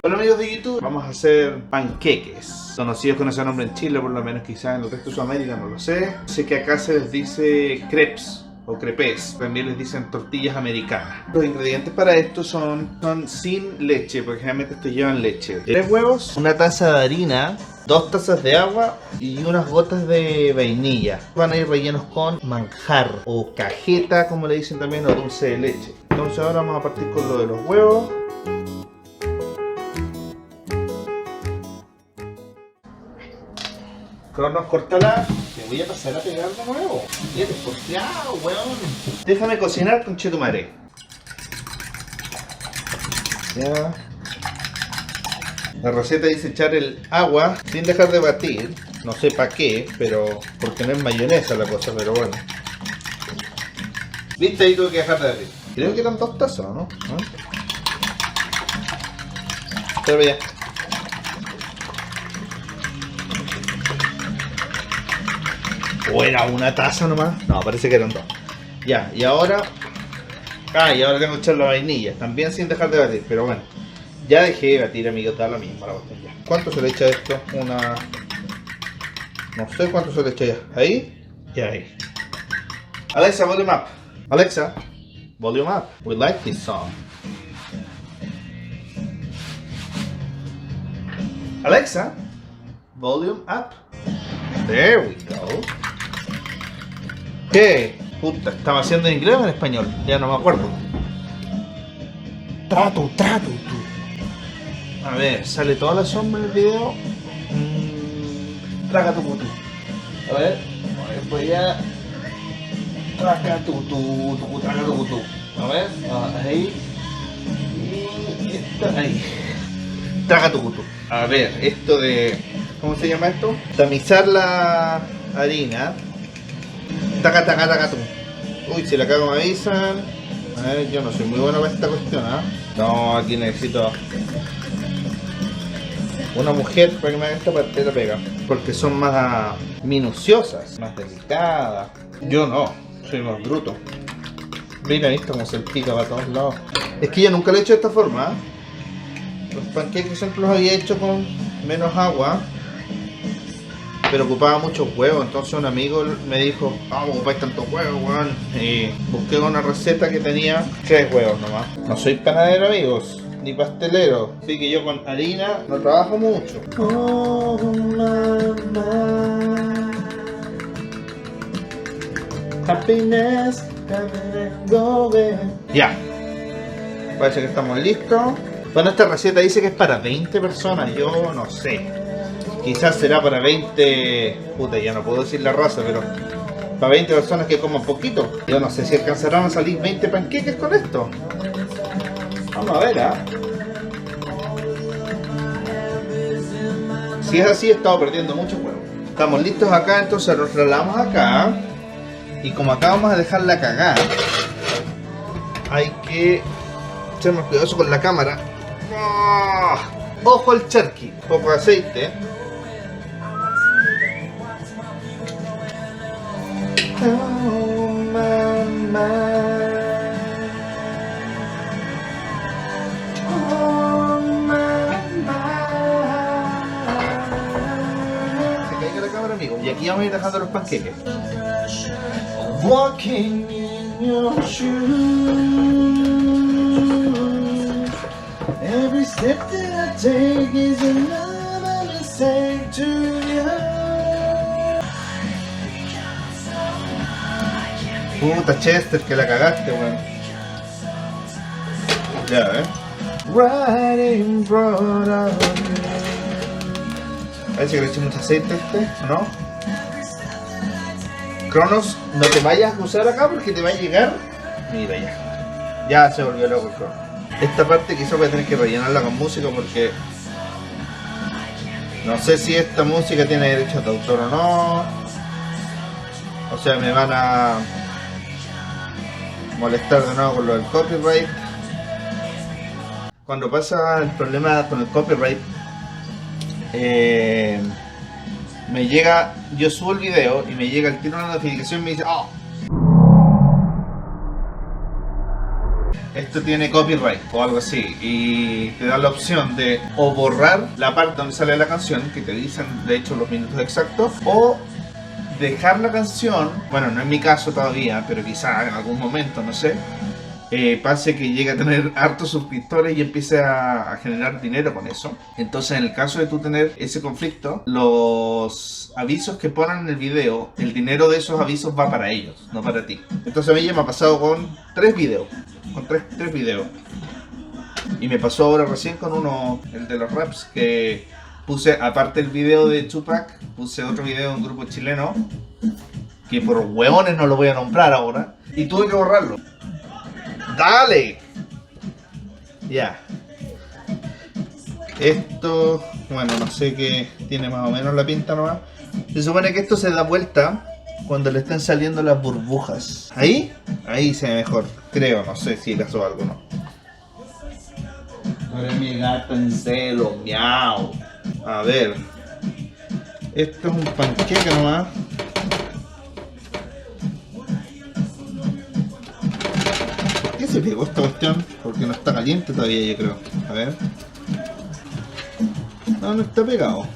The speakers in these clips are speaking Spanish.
Hola amigos de YouTube, vamos a hacer panqueques, conocidos con ese nombre en Chile, por lo menos quizás en el resto de Sudamérica, no lo sé. Sé que acá se les dice crepes o crepes, también les dicen tortillas americanas. Los ingredientes para esto son sin leche, porque generalmente estos llevan leche. 3 huevos, una taza de harina, 2 tazas de agua y unas gotas de vainilla. Van a ir rellenos con manjar o cajeta, como le dicen también, o dulce de leche. Entonces ahora vamos a partir con lo de los huevos. Cronos, córtala. Te voy a pasar a pegar de nuevo. Ya te porfiado, weón. Déjame cocinar con chetumare. Ya. La receta dice echar el agua sin dejar de batir. No sé para qué, pero porque no es mayonesa la cosa, pero bueno. Viste, ahí tuve que dejar de batir. Creo que eran 2 tazas, ¿no? Pero ya. ¿O era una taza nomás? No, parece que eran 2. Ya, y ahora... y ahora tengo que echar la vainilla. También sin dejar de batir, pero bueno. Ya dejé de batir, amigo, da lo mismo la botella. ¿Cuánto se le echa esto? No sé cuánto se le echa ya. ¿Ahí? Ya ahí. Alexa, volume up. Alexa, volume up. We like this song. Alexa, volume up. There we go. ¿Qué? Puta, ¿estaba haciendo en inglés o en español? Ya no me acuerdo. Trato, tú. A ver, sale toda la sombra en el video. Traga tu cutú. A ver, pues ya. Traga tu cutú. A ver, ahí. Y esta ahí. Traga tu cutú. A ver, esto de... ¿Cómo se llama esto? Tamizar la harina. Taca tú. Uy, si la cago me avisan. A ver, yo no soy muy bueno para esta cuestión, ¿ah? No, aquí necesito una mujer para que me haga esta parte de la pega. Porque son más minuciosas, más delicadas. Yo no, soy más bruto. Mira esto como se pica para todos lados. Es que yo nunca lo he hecho de esta forma, ¿eh? Los panqueques siempre los había hecho con menos agua, pero ocupaba muchos huevos. Entonces un amigo me dijo, vamos, ocupáis tantos huevos, weón. Y busqué una receta que tenía 3 huevos nomás. No soy panadero, amigos, ni pastelero, así que yo con harina no trabajo mucho. Oh, mamá. Happiness, ya. Parece que estamos listos. Bueno, esta receta dice que es para 20 personas, yo no sé. Quizás será para 20... Puta, ya no puedo decir la raza, pero... Para 20 personas que coman poquito. Yo no sé si alcanzarán a salir 20 panqueques con esto. Vamos a ver, Si es así, he estado perdiendo mucho huevo. Estamos listos acá, entonces nos trasladamos acá. Y como acá vamos a dejar la cagada, hay que ser más cuidadoso con la cámara. Ojo al charqui, poco de aceite. Oh, mamá. Oh, mamá. Se caiga la cámara, amigo. Y aquí vamos a ir dejando los panqueques. Walking in your shoes. Every step that I take is another mistake to you. Puta Chester, que la cagaste, weón. Ya, Right in front of me. Parece que le eché mucho aceite ¿no? Cronos, no te vayas a cruzar acá porque te va a llegar. Mira ya. Ya se volvió loco el Cronos. Esta parte quizás voy a tener que rellenarla con música porque no sé si esta música tiene derechos de autor o no. O sea, me van a molestar de nuevo con lo del copyright. Cuando pasa el problema con el copyright, me llega, yo subo el video y me llega el tiro una notificación y me dice, oh. esto tiene copyright o algo así, y te da la opción de o borrar la parte donde sale la canción, que te dicen de hecho los minutos exactos, o dejar la canción, bueno, no es mi caso todavía, pero quizá en algún momento, no sé, pase que llegue a tener hartos suscriptores y empiece a generar dinero con eso. Entonces, en el caso de tú tener ese conflicto, los avisos que ponen en el video, el dinero de esos avisos va para ellos, no para ti. Entonces a mí ya me ha pasado con tres videos, y me pasó ahora recién con uno, el de los raps, que puse, aparte del video de Tupac, puse otro video de un grupo chileno, que por hueones no lo voy a nombrar ahora, y tuve que borrarlo. ¡Dale! Ya. Esto, bueno, no sé qué tiene más o menos la pinta nomás. Se supone que esto se da vuelta cuando le están saliendo las burbujas. ¿Ahí? Ahí se ve mejor, creo, no sé si le pasó algo, ¿no? Tú eres mi gato en celo, miau. A ver. Esto es un panqueque nomás. ¿Por qué se pegó esta cuestión? Porque no está caliente todavía, yo creo. A ver. No, no está pegado.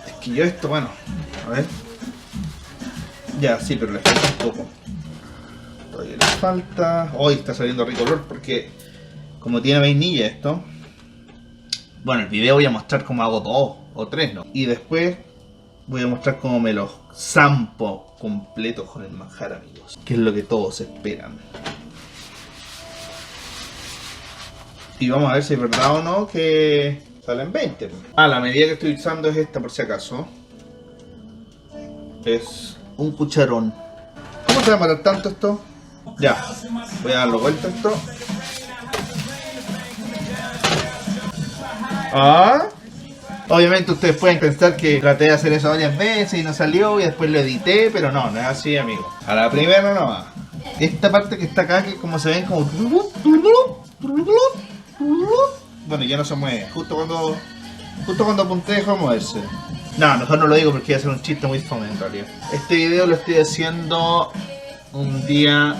Es que yo esto, bueno, a ver. Ya, sí, pero le falta un poco. Todavía le falta. Hoy está saliendo rico olor porque como tiene vainilla esto. Bueno, el video voy a mostrar cómo hago dos o tres, ¿no? Y después voy a mostrar cómo me los zampo completos con el manjar, amigos. Que es lo que todos esperan. Y vamos a ver si es verdad o no que salen 20. Ah, la medida que estoy usando es esta por si acaso. Es un cucharón. ¿Cómo se va a demorar tanto esto? Ya, voy a darlo vuelta esto. Ah, obviamente ustedes pueden pensar que traté de hacer eso varias veces y no salió y después lo edité, pero no, no es así, amigo. A la primera nomás. Esta parte que está acá, que como se ven como... Bueno, ya no se mueve. Justo cuando apunté dejó de moverse. No, mejor no lo digo porque iba a ser un chiste muy fome en realidad. Este video lo estoy haciendo un día...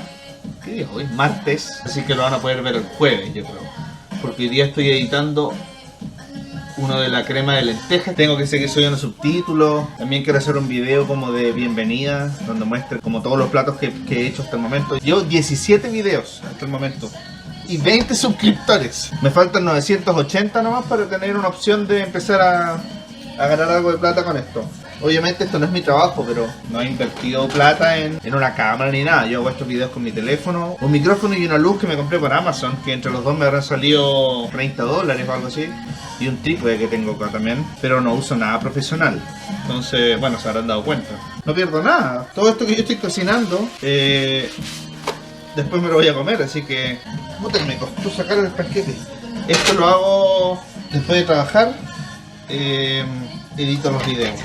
¿Qué día es hoy? Martes. Así que lo van a poder ver el jueves, yo creo. Porque hoy día estoy editando uno de la crema de lentejas. Tengo que seguir subiendo subtítulos. También quiero hacer un video como de bienvenida, donde muestre como todos los platos que he hecho hasta el momento. Llevo 17 videos hasta el momento y 20 suscriptores. Me faltan 980 nomás para tener una opción de empezar a ganar algo de plata con esto. Obviamente esto no es mi trabajo, pero no he invertido plata en una cámara ni nada. Yo hago estos videos con mi teléfono, un micrófono y una luz que me compré por Amazon, que entre los dos me habrán salido $30 o algo así. Y un trípode que tengo acá también, pero no uso nada profesional. Entonces, bueno, se habrán dado cuenta. No pierdo nada. Todo esto que yo estoy cocinando, después me lo voy a comer, así que... Puta que me costó sacar el paquete. Esto lo hago después de trabajar. Edito los videos.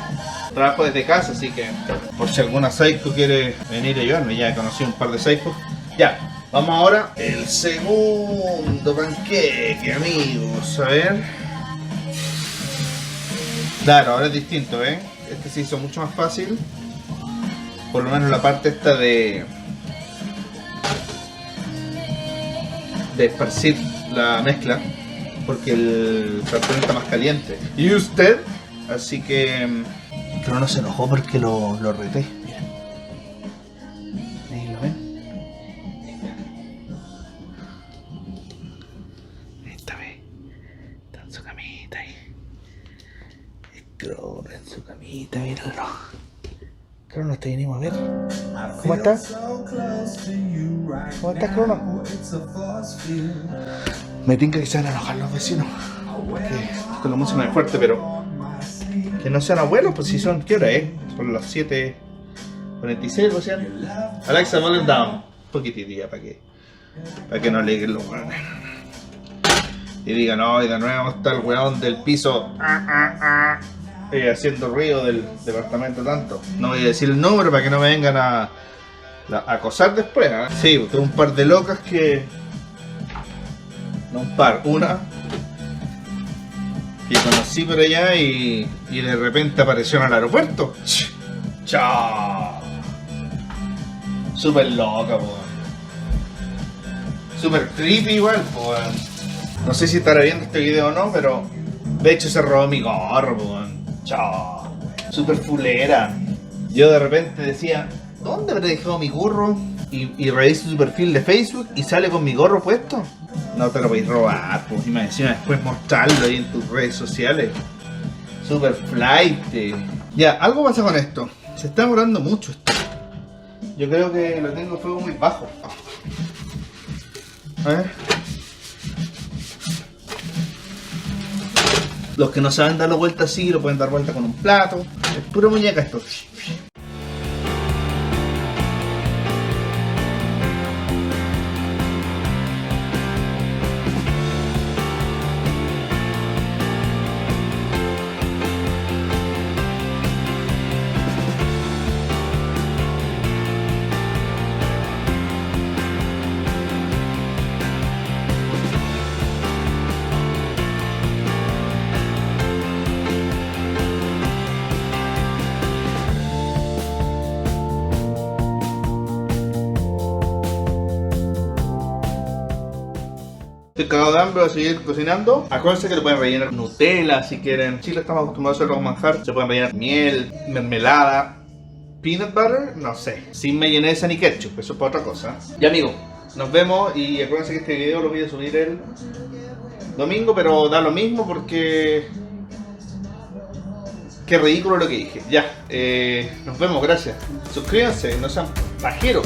Trabajo desde casa, así que por si alguna psycho quiere venir a ayudarme, ya he conocido un par de psychos. Ya, vamos ahora el segundo panqueque, amigos. A ver. Claro, ahora es distinto, ¿eh? Este se hizo mucho más fácil. Por lo menos la parte esta de esparcir la mezcla, porque el sartén está más caliente. ¿Y usted? Así que Crono se enojó porque lo reté. Miren. Ahí lo ven. Esta vez está en su camita ahí. Crono en su camita, mírenlo. Crono, te venimos a ver. ¿Cómo estás? ¿Cómo estás, Crono? Me tinca que se van a enojar los vecinos. Porque la música no es fuerte, pero que no sean abuelos, pues si son, ¿qué hora es? Son las 7:46 recién. Alexa, volume down. Un poquitito para que no aleguen los weones. Y digan, no, y de nuevo está el weón del piso haciendo ruido del departamento tanto. No voy a decir el número para que no me vengan a acosar después, ¿eh? Sí, tengo un par de locas que... No un par, una que conocí por allá y de repente apareció en el aeropuerto. Chao. Súper loca, po. Súper creepy igual, po. No sé si estará viendo este video o no, pero de hecho se robó mi gorro, po. Chao. Súper fulera. Yo de repente decía, ¿dónde habré dejado mi gorro? Y reviso su perfil de Facebook y sale con mi gorro puesto. No te lo podéis robar, pues. Y me encima después mostrarlo ahí en tus redes sociales. Super flight. Ya, algo pasa con esto. Se está demorando mucho esto. Yo creo que lo tengo fuego muy bajo. A ver. Los que no saben darlo vuelta así, lo pueden dar vuelta con un plato. Es pura muñeca esto. Estoy cagado de hambre, voy a seguir cocinando. Acuérdense que le pueden rellenar Nutella si quieren. En Chile estamos acostumbrados a hacerlo con manjar. Se pueden rellenar miel, mermelada, peanut butter, no sé. Sin mayonesa ni ketchup, eso es para otra cosa. Y amigos, nos vemos y acuérdense que este video lo voy a subir el domingo, pero da lo mismo porque... Qué ridículo lo que dije. Ya, nos vemos, gracias. Suscríbanse, no sean pajeros.